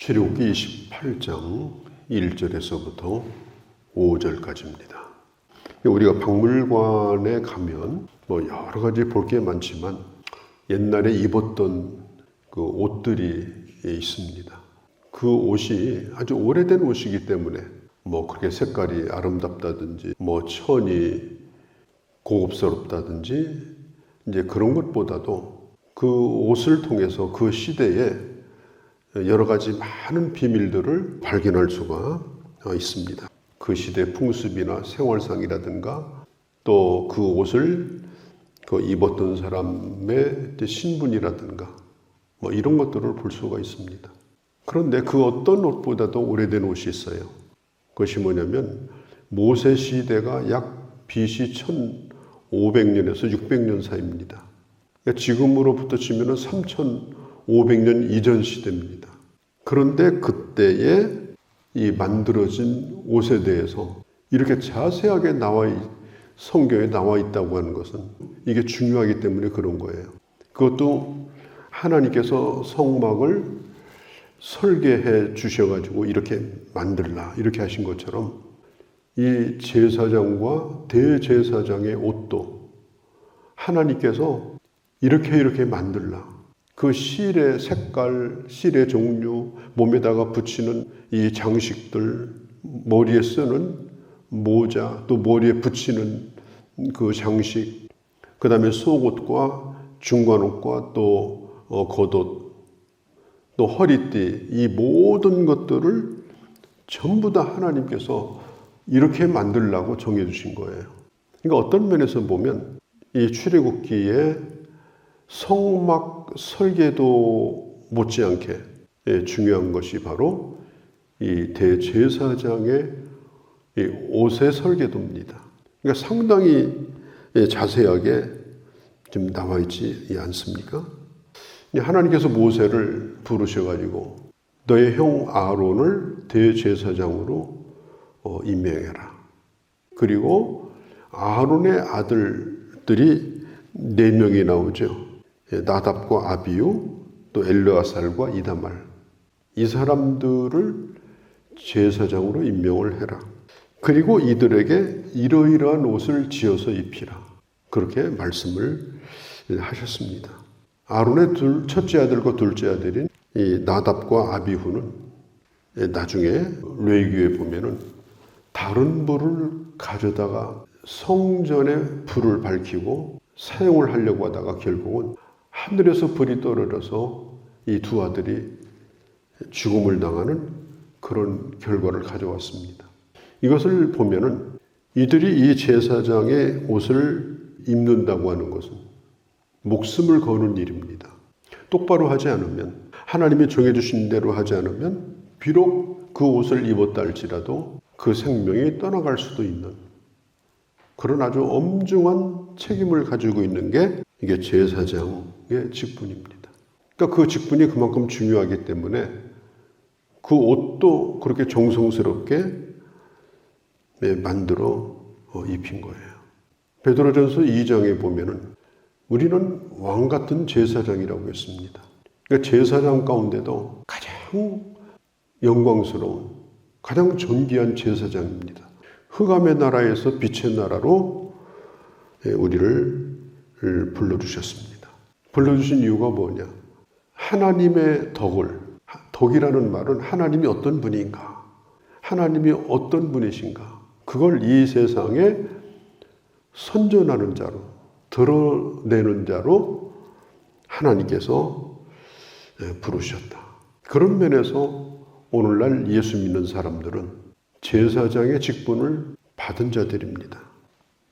출애굽기 28장 1절에서부터 5절까지입니다. 우리가 박물관에 가면 여러 가지 볼 게 많지만 옛날에 입었던 그 옷들이 있습니다. 그 옷이 아주 오래된 옷이기 때문에 그렇게 색깔이 아름답다든지 천이 고급스럽다든지 이제 그런 것보다도 그 옷을 통해서 그 시대에 여러 가지 많은 비밀들을 발견할 수가 있습니다. 그 시대 풍습이나 생활상이라든가 또 그 옷을 입었던 사람의 신분이라든가 이런 것들을 볼 수가 있습니다. 그런데 그 어떤 옷보다도 오래된 옷이 있어요. 그것이 뭐냐면 모세 시대가 약 BC 1500년에서 600년 사이입니다. 그러니까 지금으로부터 치면 3500년 이전 시대입니다. 그런데 그때에 이 만들어진 옷에 대해서 이렇게 자세하게 성경에 나와 있다고 하는 것은 이게 중요하기 때문에 그런 거예요. 그것도 하나님께서 성막을 설계해 주셔가지고 이렇게 만들라 이렇게 하신 것처럼 이 제사장과 대제사장의 옷도 하나님께서 이렇게 만들라. 그 실의 색깔, 실의 종류, 몸에다가 붙이는 이 장식들, 머리에 쓰는 모자, 또 머리에 붙이는 그 장식, 그 다음에 속옷과 중간옷과 또 겉옷, 또 허리띠, 이 모든 것들을 전부 다 하나님께서 이렇게 만들라고 정해주신 거예요. 그러니까 어떤 면에서 보면 이 출애굽기에 성막 설계도 못지않게 중요한 것이 바로 이 대제사장의 이 옷의 설계도입니다. 그러니까 상당히 자세하게 좀 나와 있지 않습니까? 하나님께서 모세를 부르셔가지고 너의 형 아론을 대제사장으로 임명해라. 그리고 아론의 아들들이 4명이 나오죠. 나답과 아비유, 또 엘르아살과 이다말. 이 사람들을 제사장으로 임명을 해라. 그리고 이들에게 이러이러한 옷을 지어서 입히라. 그렇게 말씀을 하셨습니다. 아론의 첫째 아들과 둘째 아들인 이 나답과 아비후는 나중에 레위기에 보면은 다른 불을 가져다가 성전에 불을 밝히고 사용을 하려고 하다가 결국은 하늘에서 불이 떨어져서 이 두 아들이 죽음을 당하는 그런 결과를 가져왔습니다. 이것을 보면은 이들이 이 제사장의 옷을 입는다고 하는 것은 목숨을 거는 일입니다. 똑바로 하지 않으면, 하나님이 정해주신 대로 하지 않으면 비록 그 옷을 입었다 할지라도 그 생명이 떠나갈 수도 있는 그런 아주 엄중한 책임을 가지고 있는 게 이게 제사장의 직분입니다. 그러니까 그 직분이 그만큼 중요하기 때문에 그 옷도 그렇게 정성스럽게 만들어 입힌 거예요. 베드로전서 2장에 보면은 우리는 왕 같은 제사장이라고 했습니다. 그러니까 제사장 가운데도 가장 영광스러운, 가장 존귀한 제사장입니다. 흑암의 나라에서 빛의 나라로 우리를 불러주셨습니다. 불러주신 이유가 뭐냐? 하나님의 덕이라는 말은 하나님이 어떤 분인가? 하나님이 어떤 분이신가? 그걸 이 세상에 선전하는 자로, 드러내는 자로 하나님께서 부르셨다. 그런 면에서 오늘날 예수 믿는 사람들은 제사장의 직분을 받은 자들입니다.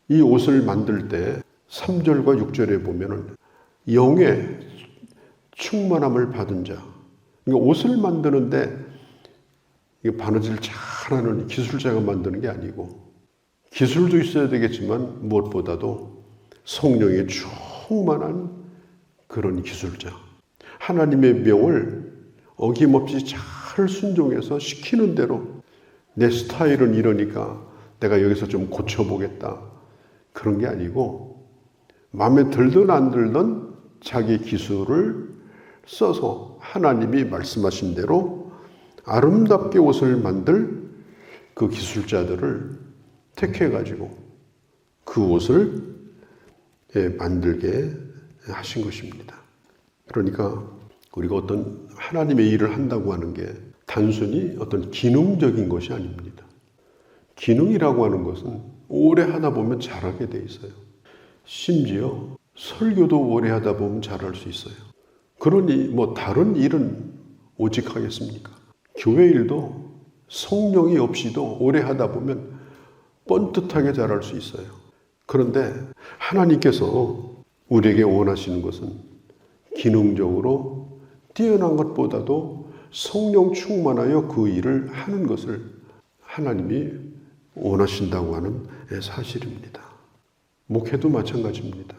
이 옷을 만들 때 3절과 6절에 보면은 영의 충만함을 받은 자. 그러니까 옷을 만드는데 바느질 잘하는 기술자가 만드는 게 아니고 기술도 있어야 되겠지만 무엇보다도 성령의 충만한 그런 기술자. 하나님의 명을 어김없이 잘 순종해서 시키는 대로 내 스타일은 이러니까 내가 여기서 좀 고쳐보겠다. 그런 게 아니고 마음에 들든 안 들든 자기 기술을 써서 하나님이 말씀하신 대로 아름답게 옷을 만들 그 기술자들을 택해가지고 그 옷을 만들게 하신 것입니다. 그러니까 우리가 어떤 하나님의 일을 한다고 하는 게 단순히 어떤 기능적인 것이 아닙니다. 기능이라고 하는 것은 오래 하다 보면 잘하게 돼 있어요. 심지어 설교도 오래 하다 보면 잘할 수 있어요. 그러니 다른 일은 오직 하겠습니까? 교회 일도 성령이 없이도 오래 하다 보면 뻔듯하게 잘할 수 있어요. 그런데 하나님께서 우리에게 원하시는 것은 기능적으로 뛰어난 것보다도 성령 충만하여 그 일을 하는 것을 하나님이 원하신다고 하는 사실입니다. 목회도 마찬가지입니다.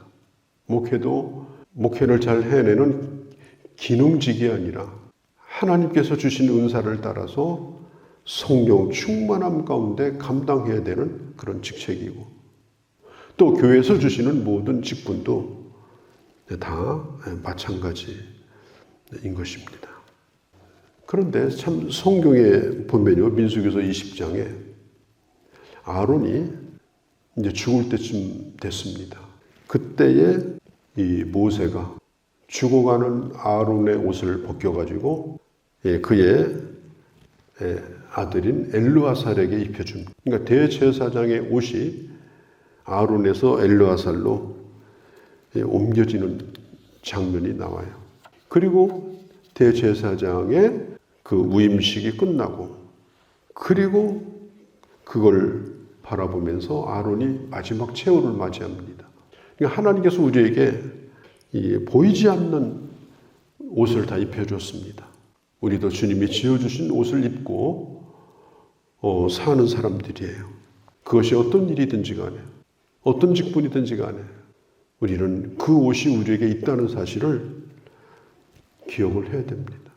목회를 잘 해내는 기능직이 아니라 하나님께서 주신 은사를 따라서 성령 충만함 가운데 감당해야 되는 그런 직책이고, 또 교회에서 주시는 모든 직분도 다 마찬가지인 것입니다. 그런데 참 성경에 보면요, 민수기서 20장에 아론이 이제 죽을 때쯤 됐습니다. 그때에 이 모세가 죽어가는 아론의 옷을 벗겨가지고 그의 아들인 엘르아살에게 입혀준, 그러니까 대제사장의 옷이 아론에서 엘르아살로 옮겨지는 장면이 나와요. 그리고 대제사장의 그 위임식이 끝나고, 그리고 그걸 바라보면서 아론이 마지막 최후를 맞이합니다. 그러니까 하나님께서 우리에게 보이지 않는 옷을 다 입혀줬습니다. 우리도 주님이 지어주신 옷을 입고 사는 사람들이에요. 그것이 어떤 일이든지 간에, 어떤 직분이든지 간에 우리는 그 옷이 우리에게 있다는 사실을 기억을 해야 됩니다.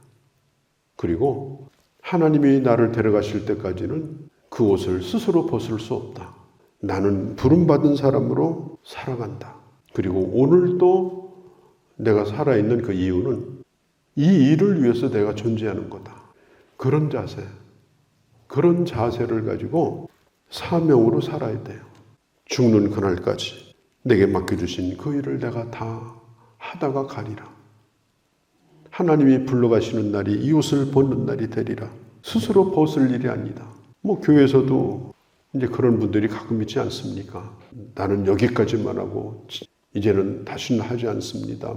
그리고 하나님이 나를 데려가실 때까지는 그 옷을 스스로 벗을 수 없다. 나는 부름받은 사람으로 살아간다. 그리고 오늘도 내가 살아있는 그 이유는 이 일을 위해서 내가 존재하는 거다. 그런 자세, 그런 자세를 가지고 사명으로 살아야 돼요. 죽는 그날까지 내게 맡겨주신 그 일을 내가 다 하다가 가리라. 하나님이 불러가시는 날이 이 옷을 벗는 날이 되리라. 스스로 벗을 일이 아니다. 교회에서도 이제 그런 분들이 가끔 있지 않습니까? 나는 여기까지만 하고 이제는 다시는 하지 않습니다.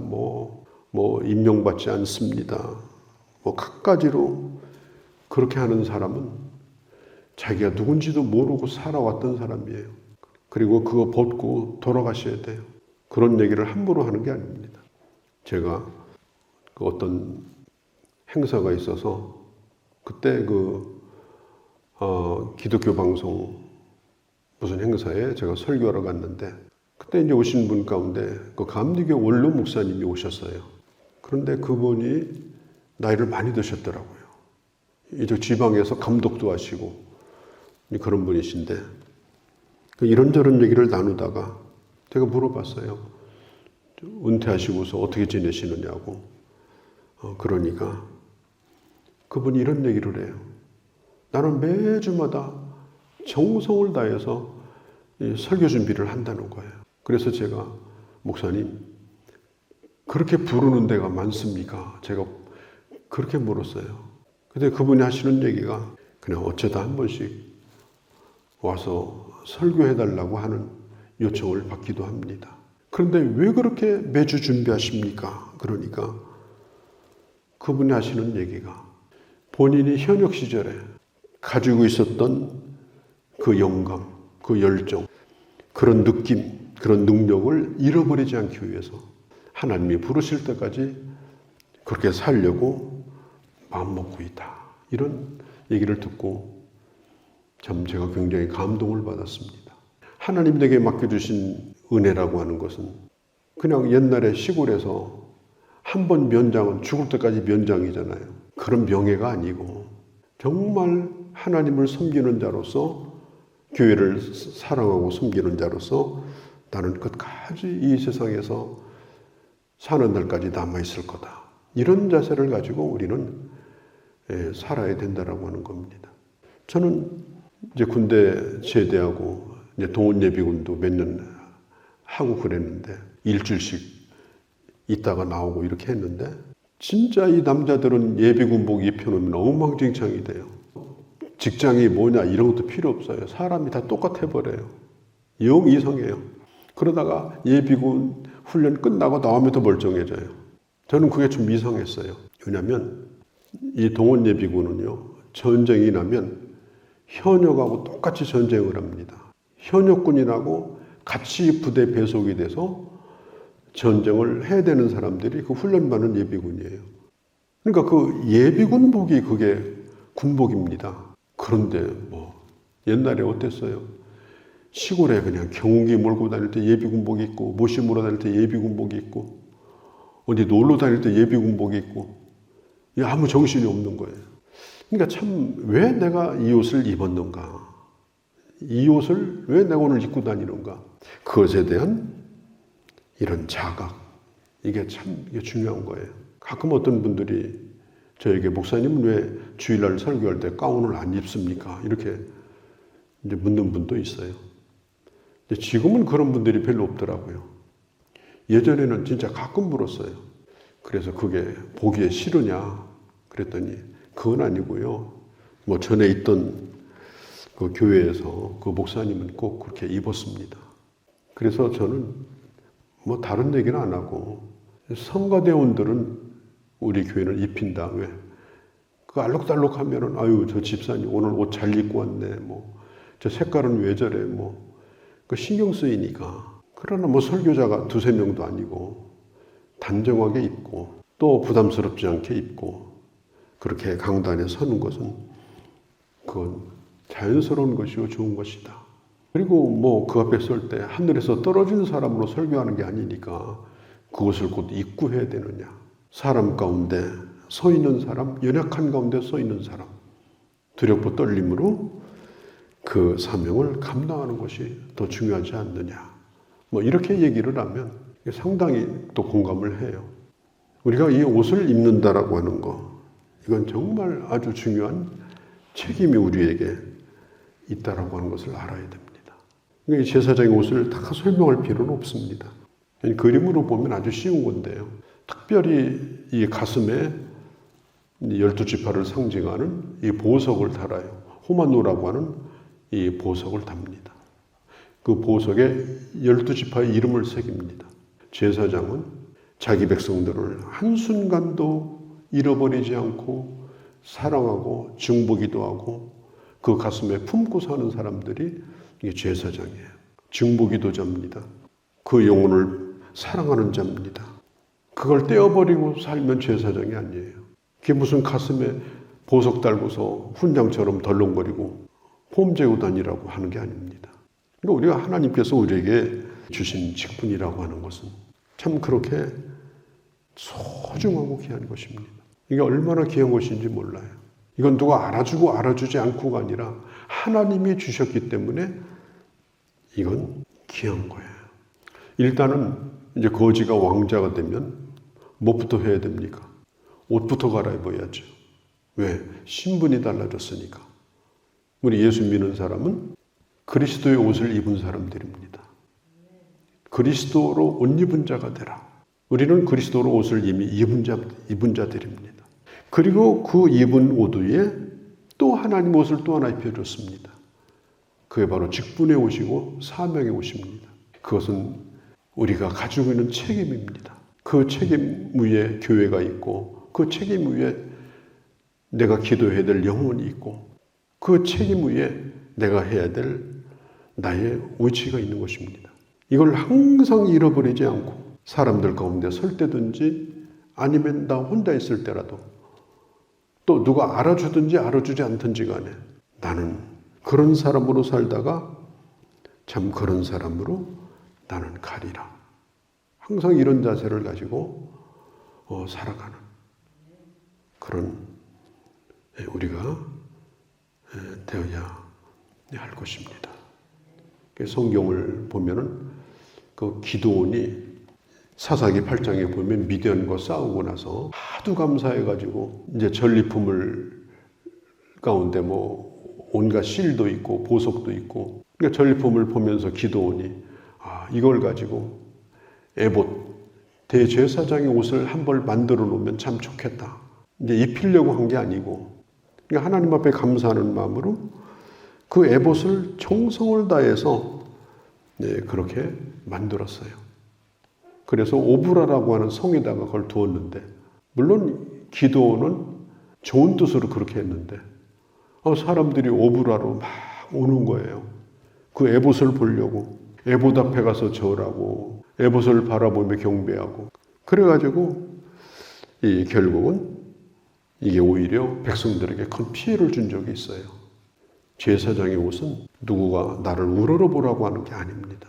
임명받지 않습니다. 갖가지로 그렇게 하는 사람은 자기가 누군지도 모르고 살아왔던 사람이에요. 그리고 그거 벗고 돌아가셔야 돼요. 그런 얘기를 함부로 하는 게 아닙니다. 제가 어떤 행사가 있어서 그때 기독교 방송 무슨 행사에 제가 설교하러 갔는데, 그때 이제 오신 분 가운데 그 감리교 원로 목사님이 오셨어요. 그런데 그분이 나이를 많이 드셨더라고요. 이제 지방에서 감독도 하시고 그런 분이신데, 이런저런 얘기를 나누다가 제가 물어봤어요. 은퇴하시고서 어떻게 지내시느냐고. 그러니까 그분이 이런 얘기를 해요. 나는 매주마다 정성을 다해서 설교 준비를 한다는 거예요. 그래서 제가, 목사님, 그렇게 부르는 데가 많습니까? 제가 그렇게 물었어요. 근데 그분이 하시는 얘기가 그냥 어쩌다 한 번씩 와서 설교해달라고 하는 요청을 받기도 합니다. 그런데 왜 그렇게 매주 준비하십니까? 그러니까 그분이 하시는 얘기가 본인이 현역 시절에 가지고 있었던 그 영감, 그 열정, 그런 느낌, 그런 능력을 잃어버리지 않기 위해서 하나님이 부르실 때까지 그렇게 살려고 마음먹고 있다. 이런 얘기를 듣고 참 제가 굉장히 감동을 받았습니다. 하나님 내게 맡겨주신 은혜라고 하는 것은 그냥 옛날에 시골에서 한 번 면장은 죽을 때까지 면장이잖아요. 그런 명예가 아니고 정말 하나님을 섬기는 자로서, 교회를 사랑하고 섬기는 자로서 나는 끝까지 이 세상에서 사는 날까지 남아있을 거다. 이런 자세를 가지고 우리는 살아야 된다라고 하는 겁니다. 저는 이제 군대 제대하고 이제 동원 예비군도 몇 년 하고 그랬는데 일주일씩 있다가 나오고 이렇게 했는데 진짜 이 남자들은 예비군복 입혀놓으면 엉망진창이 돼요. 직장이 뭐냐 이런 것도 필요 없어요. 사람이 다 똑같아 버려요. 영 이상해요. 그러다가 예비군 훈련 끝나고 나오면 더 멀쩡해져요. 저는 그게 좀 이상했어요. 왜냐하면 이 동원 예비군은요, 전쟁이 나면 현역하고 똑같이 전쟁을 합니다. 현역군이라고 같이 부대 배속이 돼서 전쟁을 해야 되는 사람들이 그 훈련받는 예비군이에요. 그러니까 그 예비군복이 그게 군복입니다. 그런데 뭐 옛날에 어땠어요? 시골에 그냥 경운기 몰고 다닐 때 예비군복 입고, 모시 몰아 다닐 때 예비군복 입고, 어디 놀러 다닐 때 예비군복 입고, 아무 정신이 없는 거예요. 그러니까 참 왜 내가 이 옷을 입었는가? 이 옷을 왜 내가 오늘 입고 다니는가? 그것에 대한 이런 자각, 이게 중요한 거예요. 가끔 어떤 분들이 저에게 목사님은 왜 주일날 설교할 때 가운을 안 입습니까? 이렇게 이제 묻는 분도 있어요. 지금은 그런 분들이 별로 없더라고요. 예전에는 진짜 가끔 물었어요. 그래서 그게 보기에 싫으냐? 그랬더니 그건 아니고요. 뭐 전에 있던 그 교회에서 그 목사님은 꼭 그렇게 입었습니다. 그래서 저는 뭐 다른 얘기는 안 하고 성가대원들은 우리 교회는 입힌 다음에 그 알록달록 하면은 아유 저 집사님 오늘 옷 잘 입고 왔네 뭐 저 색깔은 왜 저래 뭐 그 신경 쓰이니까. 그러나 뭐 설교자가 두세 명도 아니고 단정하게 입고 또 부담스럽지 않게 입고 그렇게 강단에 서는 것은 그건 자연스러운 것이고 좋은 것이다. 그리고 뭐 그 앞에 설 때 하늘에서 떨어진 사람으로 설교하는 게 아니니까 그것을 곧 입구해야 되느냐. 사람 가운데 서 있는 사람, 연약한 가운데 서 있는 사람, 두렵고 떨림으로 그 사명을 감당하는 것이 더 중요하지 않느냐. 뭐 이렇게 얘기를 하면 상당히 또 공감을 해요. 우리가 이 옷을 입는다라고 하는 거, 이건 정말 아주 중요한 책임이 우리에게 있다라고 하는 것을 알아야 됩니다. 이 제사장의 옷을 다 설명할 필요는 없습니다. 그림으로 보면 아주 쉬운 건데요. 특별히 이 가슴에 12지파를 상징하는 이 보석을 달아요. 호마노라고 하는 이 보석을 답니다. 그 보석에 12지파의 이름을 새깁니다. 제사장은 자기 백성들을 한순간도 잃어버리지 않고 사랑하고 증보기도 하고 그 가슴에 품고 사는 사람들이 이게 제사장이에요. 증보기도자입니다. 그 영혼을 사랑하는 자입니다. 그걸 떼어버리고 살면 제사장이 아니에요. 그게 무슨 가슴에 보석 달고서 훈장처럼 덜렁거리고 폼 재고 다니라고 하는 게 아닙니다. 그러니까 우리가 하나님께서 우리에게 주신 직분이라고 하는 것은 참 그렇게 소중하고 귀한 것입니다. 이게 얼마나 귀한 것인지 몰라요. 이건 누가 알아주고 알아주지 않고가 아니라 하나님이 주셨기 때문에 이건 귀한 거예요. 일단은 이제 거지가 왕자가 되면 뭐부터 해야 됩니까? 옷부터 갈아입어야죠. 왜? 신분이 달라졌으니까. 우리 예수 믿는 사람은 그리스도의 옷을 입은 사람들입니다. 그리스도로 옷 입은 자가 되라. 우리는 그리스도로 옷을 이미 입은 자들입니다. 그리고 그 입은 옷 위에 또 하나님 옷을 또 하나 입혀줬습니다. 그게 바로 직분의 옷이고 사명의 옷입니다. 그것은 우리가 가지고 있는 책임입니다. 그 책임 위에 교회가 있고 그 책임 위에 내가 기도해야 될 영혼이 있고 그 책임 위에 내가 해야 될 나의 위치가 있는 것입니다. 이걸 항상 잃어버리지 않고 사람들 가운데 설 때든지 아니면 나 혼자 있을 때라도 또 누가 알아주든지 알아주지 않든지 간에 나는 그런 사람으로 살다가 참 그런 사람으로 나는 가리라. 항상 이런 자세를 가지고 살아가는 그런 우리가 되어야 할 것입니다. 성경을 보면은 그 기드온이 사사기 8장에 보면 미디안과 싸우고 나서 하도 감사해가지고 이제 전리품을 가운데 온갖 실도 있고 보석도 있고, 그러니까 전리품을 보면서 기도원이 이걸 가지고 에봇 대제사장의 옷을 한 벌 만들어 놓으면 참 좋겠다. 이제 입히려고 한 게 아니고, 그러니까 하나님 앞에 감사하는 마음으로 그 에봇을 정성을 다해서 그렇게 만들었어요. 그래서 오브라라고 하는 성에다가 그걸 두었는데, 물론 기도원은 좋은 뜻으로 그렇게 했는데 사람들이 오브라로 막 오는 거예요. 그 에봇을 보려고 에봇 앞에 가서 절하고 에봇을 바라보며 경배하고, 그래가지고 결국은 이게 오히려 백성들에게 큰 피해를 준 적이 있어요. 제사장의 옷은 누구가 나를 우러러보라고 하는 게 아닙니다.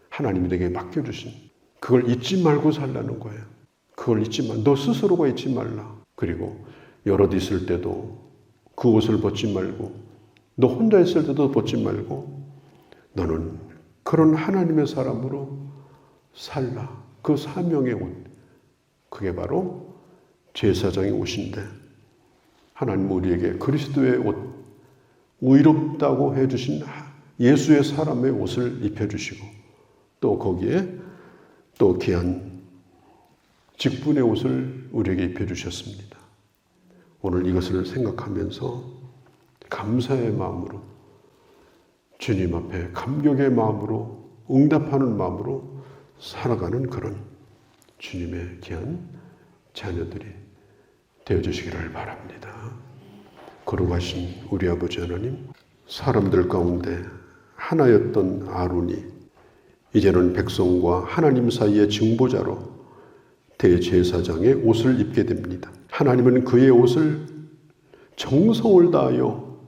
하나님이 내게 맡겨주신, 그걸 잊지 말고 살라는 거예요. 그걸 잊지 마. 너 스스로가 잊지 말라. 그리고 여럿 있을 때도 그 옷을 벗지 말고, 너 혼자 있을 때도 벗지 말고, 너는 그런 하나님의 사람으로 살라. 그 사명의 옷, 그게 바로 제사장의 옷인데, 하나님 우리에게 그리스도의 옷, 의롭다고 해주신 예수의 사람의 옷을 입혀주시고, 또 거기에 또 귀한 직분의 옷을 우리에게 입혀주셨습니다. 오늘 이것을 생각하면서 감사의 마음으로, 주님 앞에 감격의 마음으로, 응답하는 마음으로 살아가는 그런 주님의 귀한 자녀들이 되어주시기를 바랍니다. 거룩하신 우리 아버지 하나님, 사람들 가운데 하나였던 아론이 이제는 백성과 하나님 사이의 증보자로 대제사장의 옷을 입게 됩니다. 하나님은 그의 옷을 정성을 다하여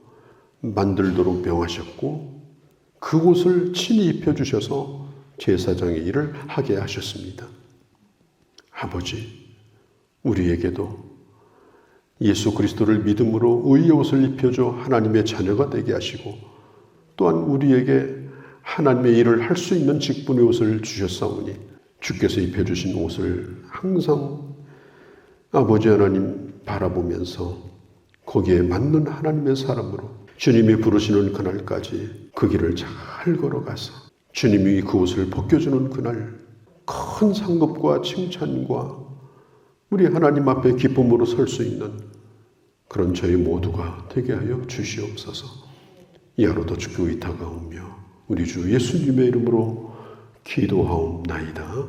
만들도록 명하셨고, 그 옷을 친히 입혀주셔서 제사장의 일을 하게 하셨습니다. 아버지, 우리에게도 예수 그리스도를 믿음으로 의의 옷을 입혀줘 하나님의 자녀가 되게 하시고, 또한 우리에게 하나님의 일을 할 수 있는 직분의 옷을 주셨사오니 주께서 입혀주신 옷을 항상 아버지 하나님 바라보면서 거기에 맞는 하나님의 사람으로 주님이 부르시는 그날까지 그 길을 잘 걸어가서 주님이 그 옷을 벗겨주는 그날 큰 상급과 칭찬과 우리 하나님 앞에 기쁨으로 설 수 있는 그런 저희 모두가 되게 하여 주시옵소서. 이 하루도 주께 의탁하오며 우리 주 예수님의 이름으로 기도하옵나이다.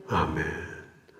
아멘.